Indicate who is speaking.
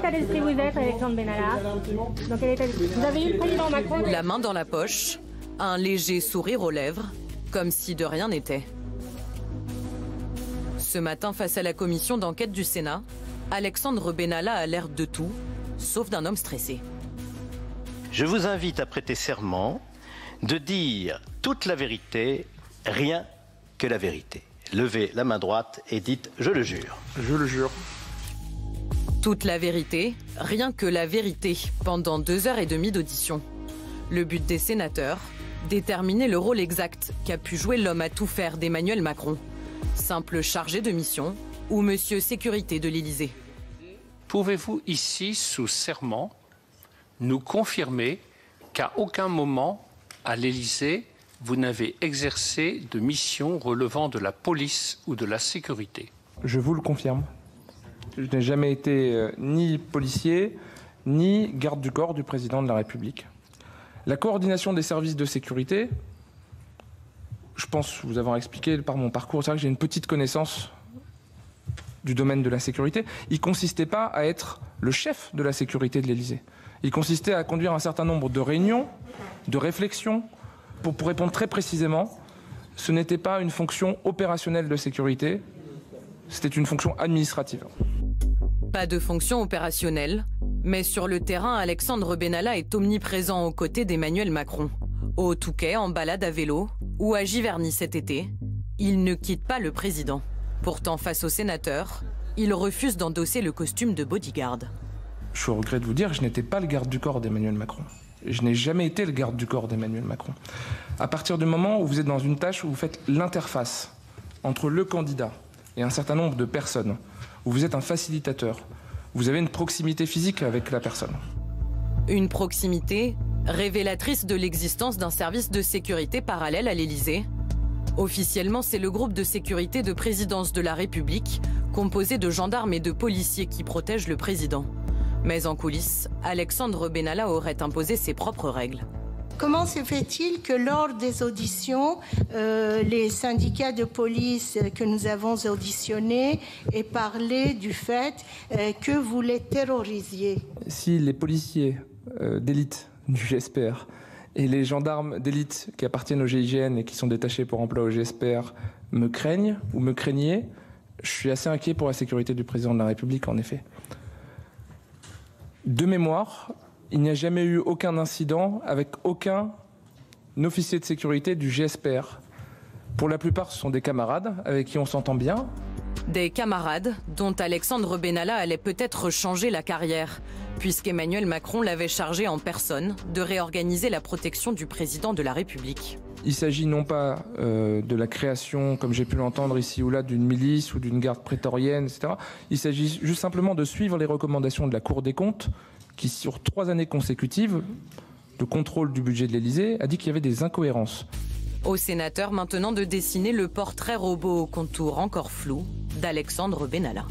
Speaker 1: état d'esprit vous êtes, Alexandre Benalla? Dans quel état d'esprit? Vous avez eu le président Macron?
Speaker 2: La main dans la poche, un léger sourire aux lèvres, comme si de rien n'était. Ce matin, face à la commission d'enquête du Sénat, Alexandre Benalla a l'air de tout, sauf d'un homme stressé.
Speaker 3: Je vous invite à prêter serment de dire toute la vérité, rien que la vérité. Levez la main droite et dites « Je le jure ».
Speaker 4: Je le jure.
Speaker 2: Toute la vérité, rien que la vérité, pendant 2h30 d'audition. Le but des sénateurs, déterminer le rôle exact qu'a pu jouer l'homme à tout faire d'Emmanuel Macron. Simple chargé de mission ou monsieur sécurité de l'Élysée.
Speaker 5: Pouvez-vous ici, sous serment, nous confirmer qu'à aucun moment, à l'Élysée, vous n'avez exercé de mission relevant de la police ou de la sécurité?
Speaker 4: Je vous le confirme. Je n'ai jamais été ni policier, ni garde du corps du président de la République. La coordination des services de sécurité, je pense vous avoir expliqué par mon parcours, c'est vrai que j'ai une petite connaissance du domaine de la sécurité. Il ne consistait pas à être le chef de la sécurité de l'Élysée. Il consistait à conduire un certain nombre de réunions, de réflexions. Pour répondre très précisément, ce n'était pas une fonction opérationnelle de sécurité, c'était une fonction administrative.
Speaker 2: Pas de fonction opérationnelle, mais sur le terrain, Alexandre Benalla est omniprésent aux côtés d'Emmanuel Macron. Au Touquet, en balade à vélo, ou à Giverny cet été, il ne quitte pas le président. Pourtant, face aux sénateurs, il refuse d'endosser le costume de bodyguard.
Speaker 4: Je regrette de vous dire, je n'étais pas le garde du corps d'Emmanuel Macron. Je n'ai jamais été le garde du corps d'Emmanuel Macron. À partir du moment où vous êtes dans une tâche où vous faites l'interface entre le candidat et un certain nombre de personnes, où vous êtes un facilitateur, vous avez une proximité physique avec la personne.
Speaker 2: Une proximité révélatrice de l'existence d'un service de sécurité parallèle à l'Élysée. Officiellement, c'est le groupe de sécurité de présidence de la République, composé de gendarmes et de policiers qui protègent le président. Mais en coulisses, Alexandre Benalla aurait imposé ses propres règles.
Speaker 6: Comment se fait-il que lors des auditions, les syndicats de police que nous avons auditionnés aient parlé du fait que vous les terrorisiez?
Speaker 4: Si les policiers d'élite du GSPR et les gendarmes d'élite qui appartiennent au GIGN et qui sont détachés pour emploi au GSPR me craignent ou me craignaient, je suis assez inquiet pour la sécurité du président de la République, en effet. De mémoire, il n'y a jamais eu aucun incident avec aucun officier de sécurité du GSPR. Pour la plupart, ce sont des camarades avec qui on s'entend bien.
Speaker 2: Des camarades dont Alexandre Benalla allait peut-être changer la carrière, puisqu'Emmanuel Macron l'avait chargé en personne de réorganiser la protection du président de la République.
Speaker 4: Il s'agit non pas de la création, comme j'ai pu l'entendre ici ou là, d'une milice ou d'une garde prétorienne, etc. Il s'agit juste simplement de suivre les recommandations de la Cour des comptes, qui, sur 3 années consécutives de contrôle du budget de l'Élysée, a dit qu'il y avait des incohérences.
Speaker 2: Aux sénateurs maintenant de dessiner le portrait robot au contour encore flou d'Alexandre Benalla.